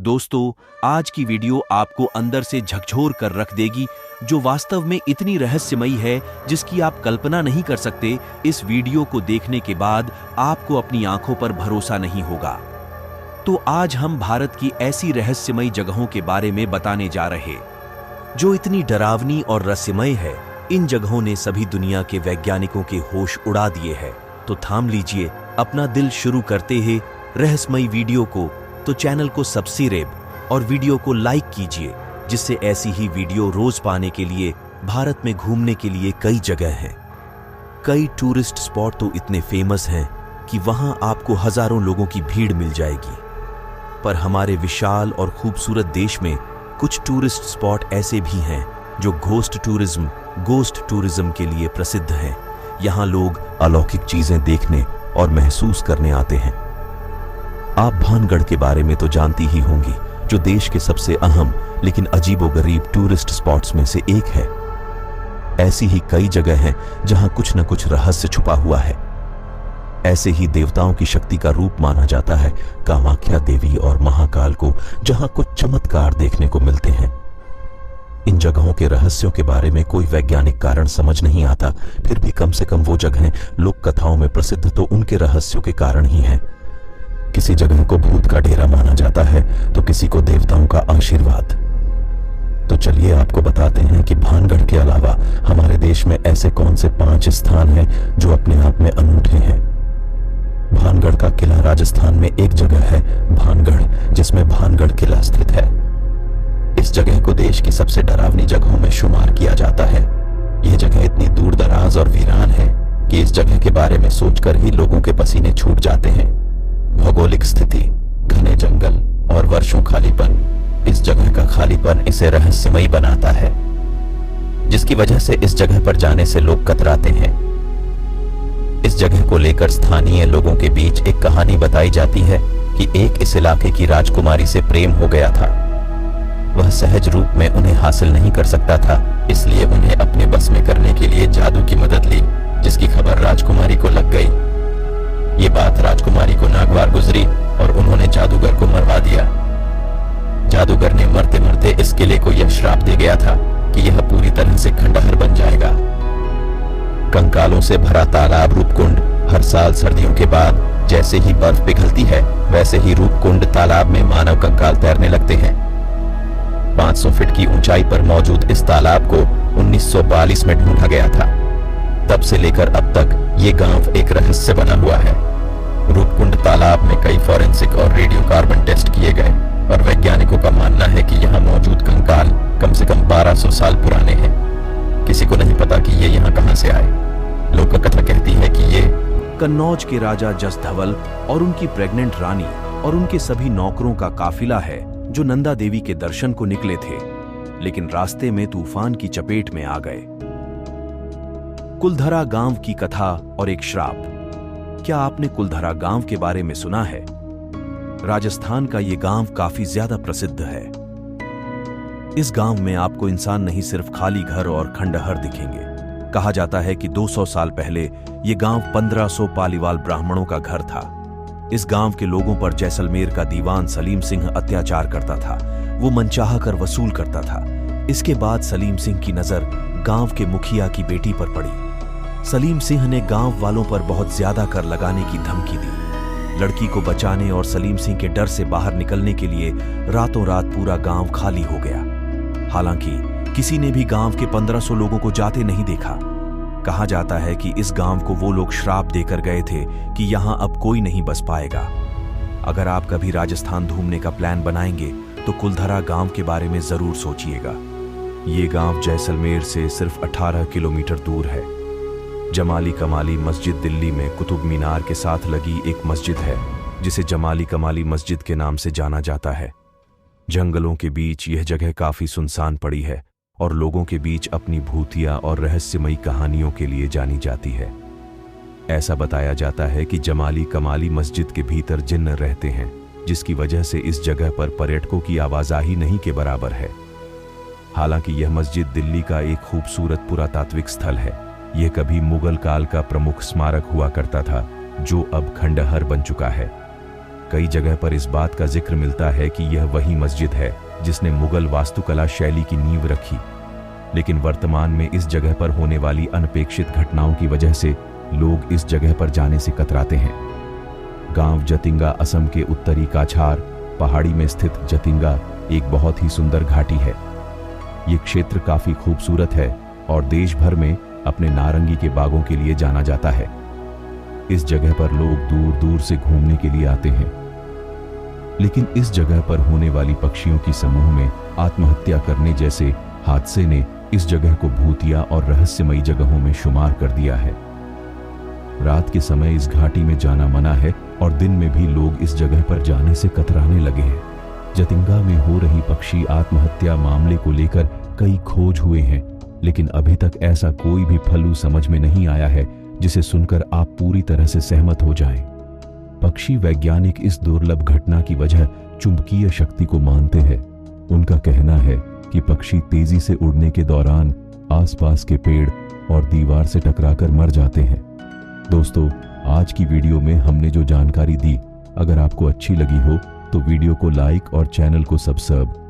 दोस्तों, आज की वीडियो आपको अंदर से झकझोर कर रख देगी, जो वास्तव में इतनी रहस्यमयी है जिसकी आप कल्पना नहीं कर सकते। इस वीडियो को देखने के बाद आपको अपनी आंखों पर भरोसा नहीं होगा। तो आज हम भारत की ऐसी रहस्यमयी जगहों के बारे में बताने जा रहे, जो इतनी डरावनी और रहस्यमय है। इन जगहों ने सभी दुनिया के वैज्ञानिकों के होश उड़ा दिए हैं। तो थाम लीजिए अपना दिल, शुरू करते हैं रहस्यमयी वीडियो को। तो चैनल को सब्सक्राइब और वीडियो को लाइक कीजिए, जिससे ऐसी ही वीडियो रोज पाने के लिए भारत में घूमने के लिए कई जगह हैं। कई टूरिस्ट स्पॉट तो इतने फेमस हैं कि वहां आपको हजारों लोगों की भीड़ मिल जाएगी। पर हमारे विशाल और खूबसूरत देश में कुछ टूरिस्ट स्पॉट ऐसे भी हैं जो गोस्ट टूरिज्म के लिए प्रसिद्ध हैं। यहाँ लोग अलौकिक चीजें देखने और महसूस करने आते हैं। आप भानगढ़ के बारे में तो जानती ही होंगी, जो देश के सबसे अहम लेकिन अजीबोगरीब टूरिस्ट स्पॉट्स में से एक है। ऐसी ही कई जगह हैं जहां कुछ न कुछ रहस्य छुपा हुआ है। ऐसे ही देवताओं की शक्ति का रूप माना जाता है कामाख्या देवी और महाकाल को, जहां कुछ चमत्कार देखने को मिलते हैं। इन जगहों के रहस्यों के बारे में कोई वैज्ञानिक कारण समझ नहीं आता, फिर भी कम से कम वो जगहें लोक कथाओं में प्रसिद्ध तो उनके रहस्यों के कारण ही हैं। किसी जगह को भूत का डेरा माना जाता है तो किसी को देवताओं का आशीर्वाद। तो चलिए आपको बताते हैं कि भानगढ़ के अलावा हमारे देश में ऐसे कौन से 5 स्थान हैं जो अपने आप में अनूठे हैं। भानगढ़ का किला राजस्थान में एक जगह है भानगढ़, जिसमें भानगढ़ किला स्थित है। इस जगह को देश की सबसे डरावनी जगहों में शुमार किया जाता है। यह जगह इतनी दूर दराज और वीरान है कि इस जगह के बारे में सोचकर ही लोगों के पसीने छूट जाते हैं। भौगोलिक स्थिति, घने जंगल और वर्षों खालीपन, इस जगह का खालीपन इसे रहस्यमयी बनाता है, जिसकी वजह से इस जगह पर जाने से लोग कतराते हैं। इस जगह को लेकर स्थानीय लोगों के बीच एक कहानी बताई जाती है कि एक इस इलाके की राजकुमारी से प्रेम हो गया था। वह सहज रूप में उन्हें हासिल नहीं कर सकता था, इसलिए उन्हें अपने बस में करने के लिए जादू की मदद ली, जिसकी खबर राजकुमारी को लग गई। ये बात राजकुमारी को नागवार गुजरी और उन्होंने जादूगर को मरवा दिया। जादूगर ने मरते मरते इस किले को यह श्राप दे गया था कि यह पूरी तरह से खंडहर बन जाएगा। कंकालों से भरा तालाब रूपकुंड हर साल सर्दियों के बाद जैसे ही बर्फ पिघलती है, वैसे ही रूपकुंड तालाब में मानव कंकाल तैरने लगते हैं। 500 फीट की ऊंचाई पर मौजूद इस तालाब को 1942 में ढूंढा गया था। तब से लेकर अब तक ये गांव एक रहस्य बना हुआ है। रूपकुंड तालाब में कई फॉरेंसिक और रेडियोकार्बन टेस्ट किए गए और वैज्ञानिकों का मानना है कि यहाँ मौजूद कंकाल कम से कम 1200 साल पुराने हैं। किसी को नहीं पता कि ये यहाँ कहां से आए। लोक कथा कहती है कि ये कन्नौज के राजा जस धवल और उनकी प्रेग्नेंट रानी और उनके सभी नौकरों का काफिला है, जो नंदा देवी के दर्शन को निकले थे, लेकिन रास्ते में तूफान की चपेट में आ गए। कुलधरा गांव की कथा और एक श्राप। क्या आपने कुलधरा गांव के बारे में सुना है? राजस्थान का यह गांव काफी ज्यादा प्रसिद्ध है। इस गांव में आपको इंसान नहीं, सिर्फ खाली घर और खंडहर दिखेंगे। कहा जाता है कि 200 साल पहले यह गांव 1500 पालीवाल ब्राह्मणों का घर था। इस गांव के लोगों पर जैसलमेर का दीवान सलीम सिंह अत्याचार करता था। वो मनचाहा कर वसूल करता था। इसके बाद सलीम सिंह की नजर गांव के मुखिया की बेटी पर पड़ी। सलीम सिंह ने गांव वालों पर बहुत ज्यादा कर लगाने की धमकी दी। लड़की को बचाने और सलीम सिंह के डर से बाहर निकलने के लिए रातों रात पूरा गांव खाली हो गया। हालांकि किसी ने भी गांव के 1500 लोगों को जाते नहीं देखा। कहा जाता है कि इस गांव को वो लोग श्राप देकर गए थे कि यहां अब कोई नहीं बस पाएगा। अगर आप कभी राजस्थान घूमने का प्लान बनाएंगे तो कुलधरा गांव के बारे में जरूर सोचिएगा। ये गांव जैसलमेर से सिर्फ 18 किलोमीटर दूर है। जमाली कमाली मस्जिद दिल्ली में कुतुब मीनार के साथ लगी एक मस्जिद है, जिसे जमाली कमाली मस्जिद के नाम से जाना जाता है। जंगलों के बीच यह जगह काफी सुनसान पड़ी है और लोगों के बीच अपनी भूतिया और रहस्यमयी कहानियों के लिए जानी जाती है। ऐसा बताया जाता है कि जमाली कमाली मस्जिद के भीतर जिन्न रहते हैं, जिसकी वजह से इस जगह पर पर्यटकों की आवाजाही नहीं के बराबर है। हालांकि यह मस्जिद दिल्ली का एक खूबसूरत पुरातात्विक स्थल है। यह कभी मुगल काल का प्रमुख स्मारक हुआ करता था, जो अब खंडहर बन चुका है। कई जगह पर इस बात का जिक्र मिलता है कि यह वही मस्जिद है जिसने मुगल वास्तुकला शैली की नींव रखी। लेकिन वर्तमान में इस जगह पर होने वाली अनपेक्षित घटनाओं की वजह से लोग इस जगह पर जाने से कतराते हैं। गांव जतिंगा असम के उत्तरी काछार पहाड़ी में स्थित जतिंगा एक बहुत ही सुंदर घाटी है। ये क्षेत्र काफी खूबसूरत है और देश भर में अपने नारंगी के बागों के लिए जाना जाता है। इस जगह पर लोग दूर दूर से घूमने के लिए आते हैं। लेकिन इस जगह पर होने वाली पक्षियों की समूह में आत्महत्या करने जैसे हादसे ने इस जगह को भूतिया और रहस्यमयी जगहों में शुमार कर दिया है। रात के समय इस घाटी में जाना मना है और दिन में भी लोग इस जगह पर जाने से कतराने लगे हैं। जतिंगा में हो रही पक्षी आत्महत्या मामले को लेकर कई खोज हुए हैं, लेकिन अभी तक ऐसा कोई भी फलू समझ में नहीं आया है जिसे सुनकर आप पूरी तरह से सहमत हो जाएं। पक्षी वैज्ञानिक इस दुर्लभ घटना की वजह चुंबकीय शक्ति को मानते हैं। उनका कहना है कि पक्षी तेजी से उड़ने के दौरान आसपास के पेड़ और दीवार से टकराकर मर जाते हैं। दोस्तों, आज की वीडियो में हमने जो जानकारी दी, अगर आपको अच्छी लगी हो तो वीडियो को लाइक और चैनल को सब्सक्राइब